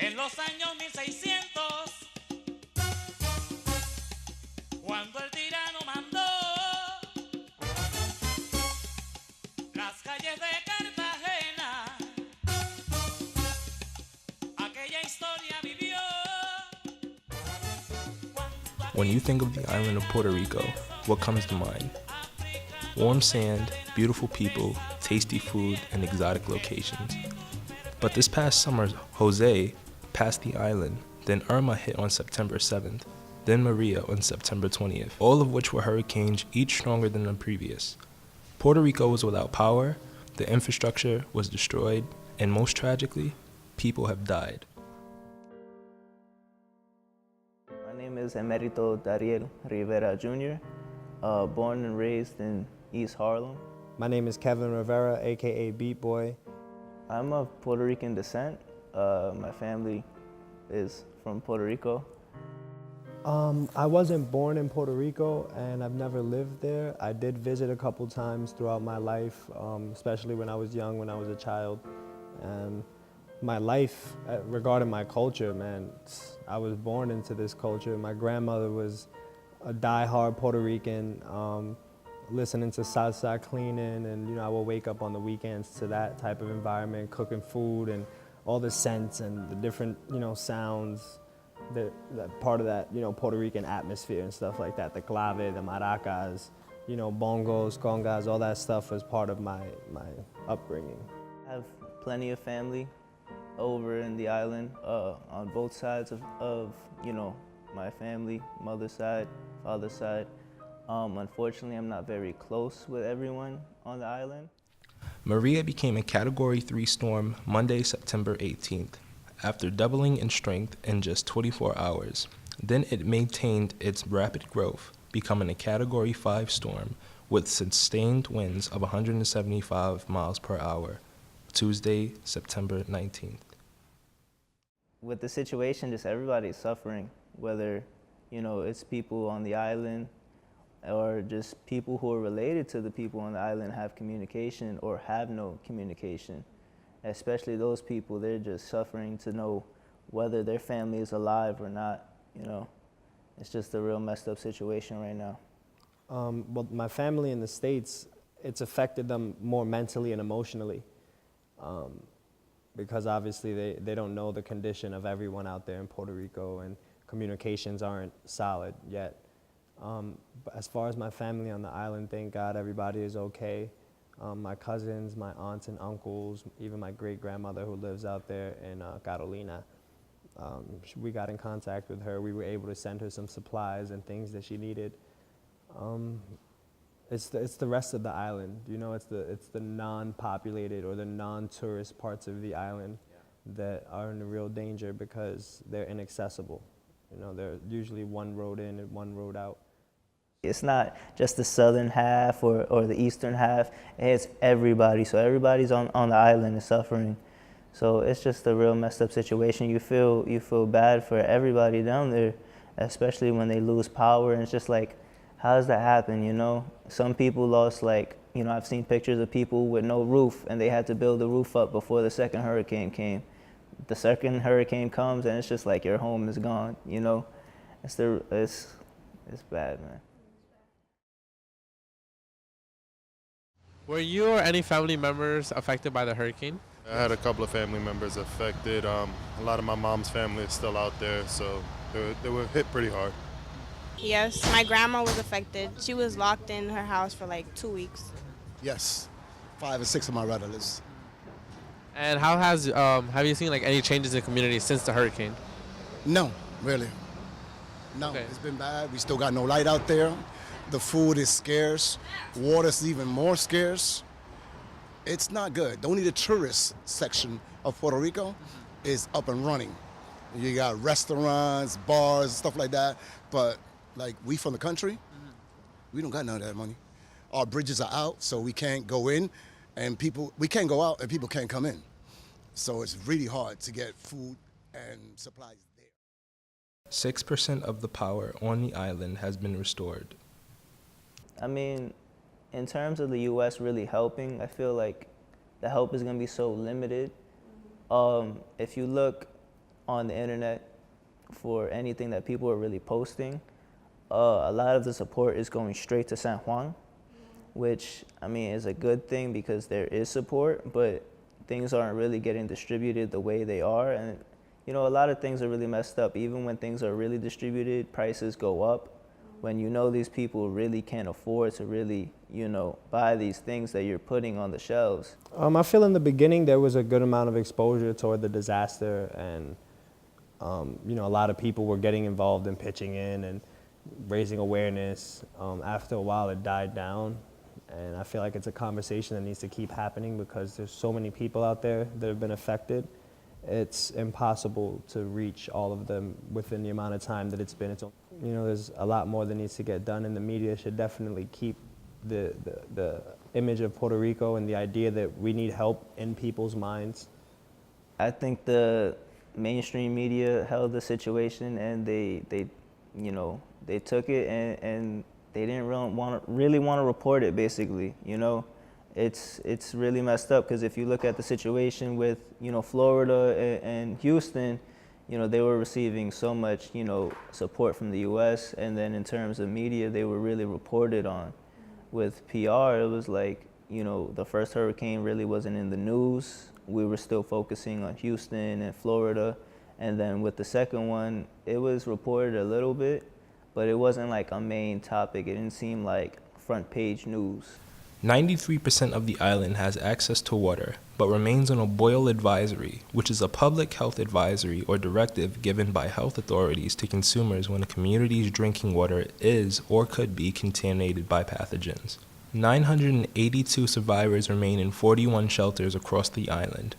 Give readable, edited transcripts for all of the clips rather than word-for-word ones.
En los años 1600, cuando el tirano mandó las calles de Cartagena, aquella historia vivió. When you think of the island of Puerto Rico, what comes to mind? Warm sand, beautiful people, tasty food, and exotic locations. But this past summer, Jose passed the island, then Irma hit on September 7th, then Maria on September 20th, all of which were hurricanes, each stronger than the previous. Puerto Rico was without power, the infrastructure was destroyed, and most tragically, people have died. My name is Emerito Dariel Rivera Jr., born and raised in East Harlem. My name is Kevin Rivera, aka Beatboi. I'm of Puerto Rican descent. My family is from Puerto Rico. I wasn't born in Puerto Rico and I've never lived there. I did visit a couple times throughout my life, especially when I was young, when I was a child. And my life regarding my culture, man, I was born into this culture. My grandmother was a die-hard Puerto Rican, listening to salsa, cleaning, and I would wake up on the weekends to that type of environment, cooking food and all the scents and the different, sounds, that part of that, Puerto Rican atmosphere and stuff like that. The clave, the maracas, bongos, congas, all that stuff was part of my upbringing. I have plenty of family over in the island, on both sides of my family, mother's side, father's side. Unfortunately, I'm not very close with everyone on the island. Maria became a Category 3 storm Monday, September 18th, after doubling in strength in just 24 hours. Then it maintained its rapid growth, becoming a Category 5 storm with sustained winds of 175 miles per hour, Tuesday, September 19th. With the situation, just everybody's suffering, whether it's people on the island or just people who are related to the people on the island have communication or have no communication. Especially those people, they're just suffering to know whether their family is alive or not, It's just a real messed up situation right now. Well, my family in the States, it's affected them more mentally and emotionally, because obviously they don't know the condition of everyone out there in Puerto Rico and communications aren't solid yet. But as far as my family on the island, thank God everybody is okay. My cousins, my aunts and uncles, even my great-grandmother who lives out there in Carolina, we got in contact with her. We were able to send her some supplies and things that she needed. It's the rest of the island, it's the non-populated or the non-tourist parts of the island that are in real danger because they're inaccessible. They're usually one road in and one road out. It's not just the southern half or the eastern half, it's everybody. So everybody's on the island is suffering. So it's just a real messed up situation. You feel bad for everybody down there, especially when they lose power. And it's just like, how does that happen, Some people lost, I've seen pictures of people with no roof and they had to build the roof up before the second hurricane came. The second hurricane comes and it's just like your home is gone, It's bad, man. Were you or any family members affected by the hurricane? I had a couple of family members affected. A lot of my mom's family is still out there, so they were hit pretty hard. Yes, my grandma was affected. She was locked in her house for 2 weeks. Yes, 5 or 6 of my relatives. And how have you seen any changes in the community since the hurricane? No, really. No, Okay. It's been bad. We still got no light out there. The food is scarce. Water's even more scarce. It's not good. Only the tourist section of Puerto Rico is up and running. You got restaurants, bars, stuff like that. But we from the country, we don't got none of that money. Our bridges are out, so we can't go in, and we can't go out, and people can't come in. So it's really hard to get food and supplies there. 6% of the power on the island has been restored. I mean, in terms of the U.S. really helping, I feel like the help is going to be so limited. If you look on the internet for anything that people are really posting, a lot of the support is going straight to San Juan, which, I mean, is a good thing because there is support, but things aren't really getting distributed the way they are. And, you know, a lot of things are really messed up. Even when things are really distributed, prices go up. When you know these people really can't afford to really, you know, buy these things that you're putting on the shelves. I feel in the beginning there was a good amount of exposure toward the disaster, and you know, a lot of people were getting involved in pitching in and raising awareness. After a while it died down, and I feel like it's a conversation that needs to keep happening because there's so many people out there that have been affected. It's impossible to reach all of them within the amount of time that it's been. You know, there's a lot more that needs to get done, and the media should definitely keep the image of Puerto Rico and the idea that we need help in people's minds. I think the mainstream media held the situation, and they you know, they took it and they didn't really want to report it, basically, you know. It's really messed up because if you look at the situation with, you know, Florida and Houston, you know, they were receiving so much, you know, support from the U.S. And then in terms of media, they were really reported on. With PR, it was like, you know, the first hurricane really wasn't in the news. We were still focusing on Houston and Florida. And then with the second one, it was reported a little bit, but it wasn't like a main topic. It didn't seem like front page news. 93% of the island has access to water, but remains on a boil advisory, which is a public health advisory or directive given by health authorities to consumers when a community's drinking water is or could be contaminated by pathogens. 982 survivors remain in 41 shelters across the island.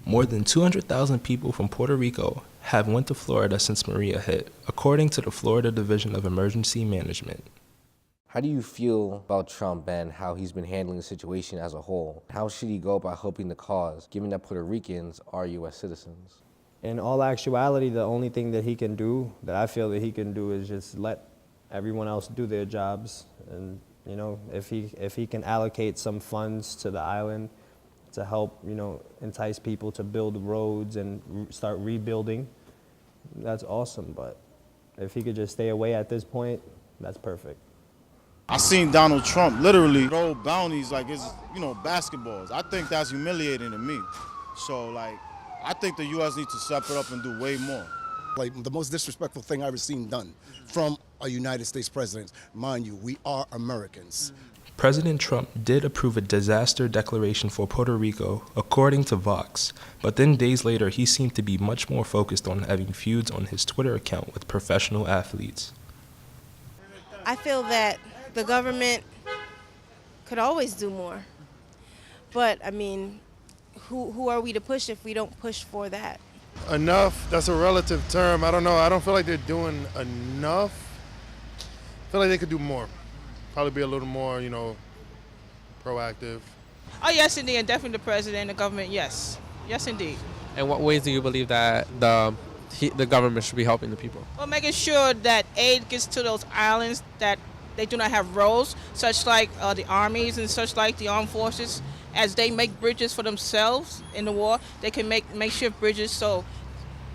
More than 200,000 people from Puerto Rico have went to Florida since Maria hit, according to the Florida Division of Emergency Management. How do you feel about Trump and how he's been handling the situation as a whole? How should he go about helping the cause, given that Puerto Ricans are U.S. citizens? In all actuality, the only thing that he can do, that I feel that he can do, is just let everyone else do their jobs. And, you know, if he can allocate some funds to the island to help, you know, entice people to build roads and start rebuilding, that's awesome. But if he could just stay away at this point, that's perfect. I seen Donald Trump literally throw bounties like it's, you know, basketballs. I think that's humiliating to me. So, like, I think the U.S. needs to step it up and do way more. Like, the most disrespectful thing I've ever seen done from a United States president. Mind you, we are Americans. President Trump did approve a disaster declaration for Puerto Rico, according to Vox, but then days later he seemed to be much more focused on having feuds on his Twitter account with professional athletes. I feel that the government could always do more. But, I mean, who are we to push if we don't push for that? Enough, that's a relative term. I don't know. I don't feel like they're doing enough. I feel like they could do more. Probably be a little more, you know, proactive. Oh, yes, indeed. And definitely the president and the government, yes. Yes, indeed. And what ways do you believe that the government should be helping the people? Well, making sure that aid gets to those islands that they do not have roads, such like the armies and such like the armed forces. As they make bridges for themselves in the war, they can make makeshift bridges so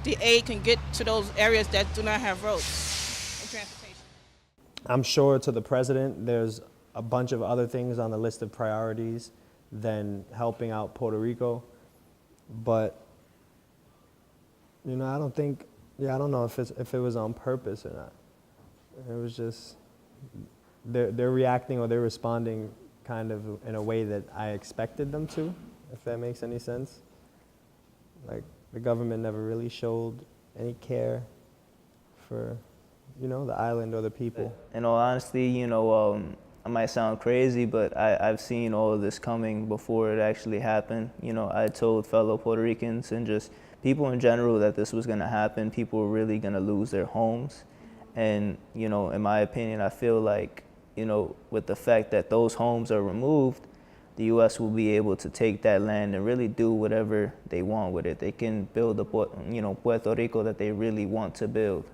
the aid can get to those areas that do not have roads and transportation. I'm sure to the president, there's a bunch of other things on the list of priorities than helping out Puerto Rico. But, you know, I don't know if it was on purpose or not. It was just, they're reacting or they're responding kind of in a way that I expected them to, if that makes any sense. Like, the government never really showed any care for, you know, the island or the people. In all honesty, you know, I might sound crazy, but I've seen all of this coming before it actually happened. You know, I told fellow Puerto Ricans and just people in general that this was gonna happen. People were really gonna lose their homes. And, you know, in my opinion, I feel like, you know, with the fact that those homes are removed, the U.S. will be able to take that land and really do whatever they want with it. They can build the, you know, Puerto Rico that they really want to build.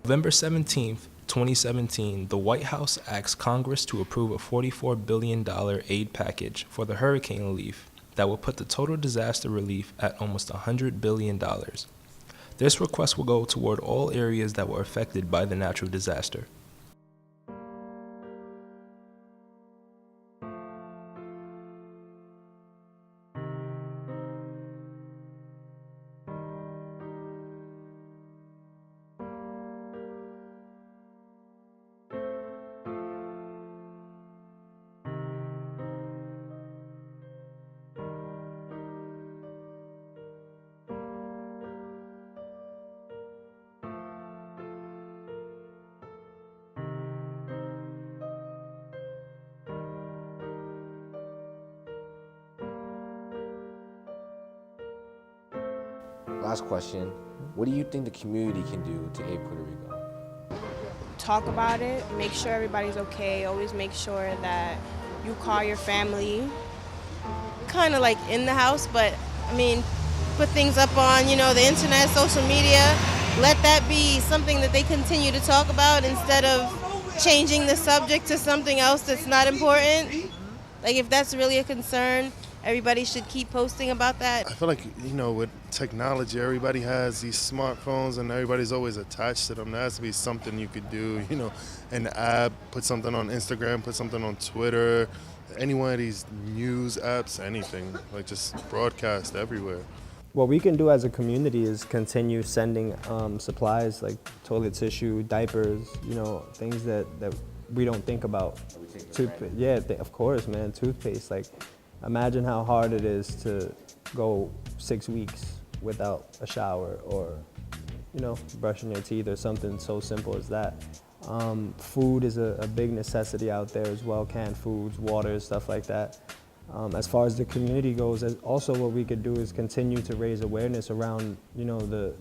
November 17th, 2017, the White House asked Congress to approve a $44 billion aid package for the hurricane relief that will put the total disaster relief at almost $100 billion. This request will go toward all areas that were affected by the natural disaster. Last question, what do you think the community can do to aid Puerto Rico? Talk about it, make sure everybody's okay, always make sure that you call your family, kind of like in the house, but I mean, put things up on, the internet, social media, let that be something that they continue to talk about instead of changing the subject to something else that's not important. Like if that's really a concern, everybody should keep posting about that. I feel like, with technology, everybody has these smartphones and everybody's always attached to them. There has to be something you could do, an app, put something on Instagram, put something on Twitter, any one of these news apps, anything, like just broadcast everywhere. What we can do as a community is continue sending supplies like toilet tissue, diapers, things that we don't think about. Of course, man, toothpaste. Like, imagine how hard it is to go 6 weeks without a shower or, brushing your teeth or something so simple as that. Food is a big necessity out there as well, canned foods, water, stuff like that. As far as the community goes, also what we could do is continue to raise awareness around, the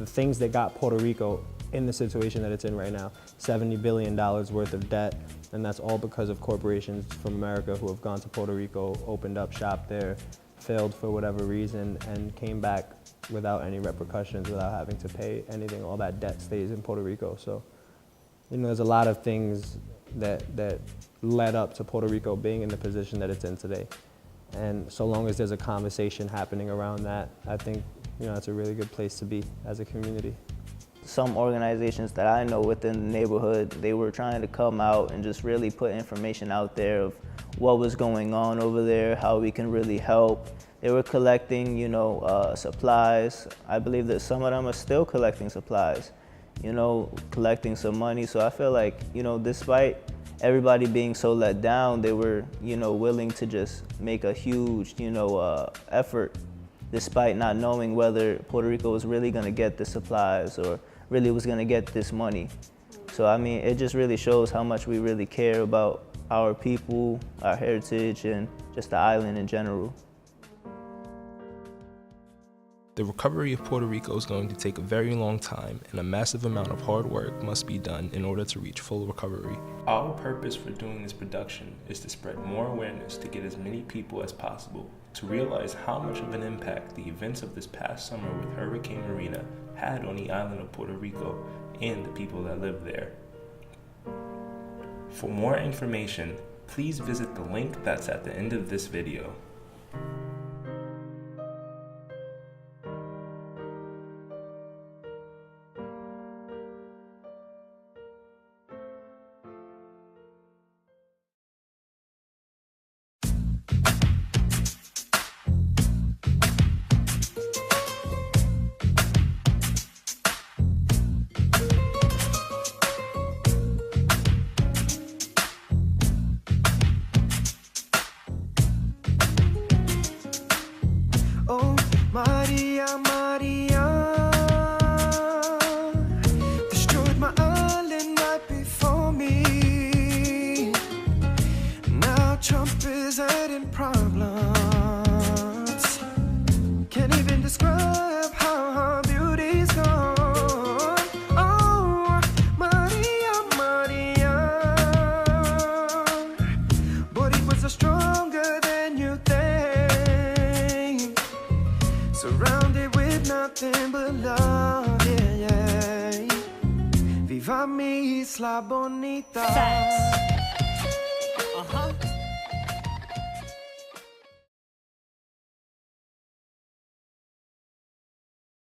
things that got Puerto Rico in the situation that it's in right now. $70 billion worth of debt, and that's all because of corporations from America who have gone to Puerto Rico, opened up shop there, failed for whatever reason, and came back without any repercussions, without having to pay anything. All that debt stays in Puerto Rico. So, there's a lot of things that led up to Puerto Rico being in the position that it's in today. And so long as there's a conversation happening around that, I think, it's a really good place to be as a community. Some organizations that I know within the neighborhood, they were trying to come out and just really put information out there of what was going on over there, how we can really help. They were collecting, supplies. I believe that some of them are still collecting supplies, collecting some money. So I feel like, despite everybody being so let down, they were, willing to just make a huge, effort, despite not knowing whether Puerto Rico was really going to get the supplies or really was going to get this money. So, I mean, it just really shows how much we really care about our people, our heritage, and just the island in general. The recovery of Puerto Rico is going to take a very long time, and a massive amount of hard work must be done in order to reach full recovery. Our purpose for doing this production is to spread more awareness to get as many people as possible to realize how much of an impact the events of this past summer with Hurricane Maria had on the island of Puerto Rico and the people that live there. For more information, please visit the link that's at the end of this video. Maria, Maria, destroyed my island right before me. Now Trump is adding problems. Can't even describe how her beauty's gone. Oh, Maria, Maria, but it was stronger than you think. Surrounded with nothing but love, yeah, yeah. Viva mi isla bonita. Facts.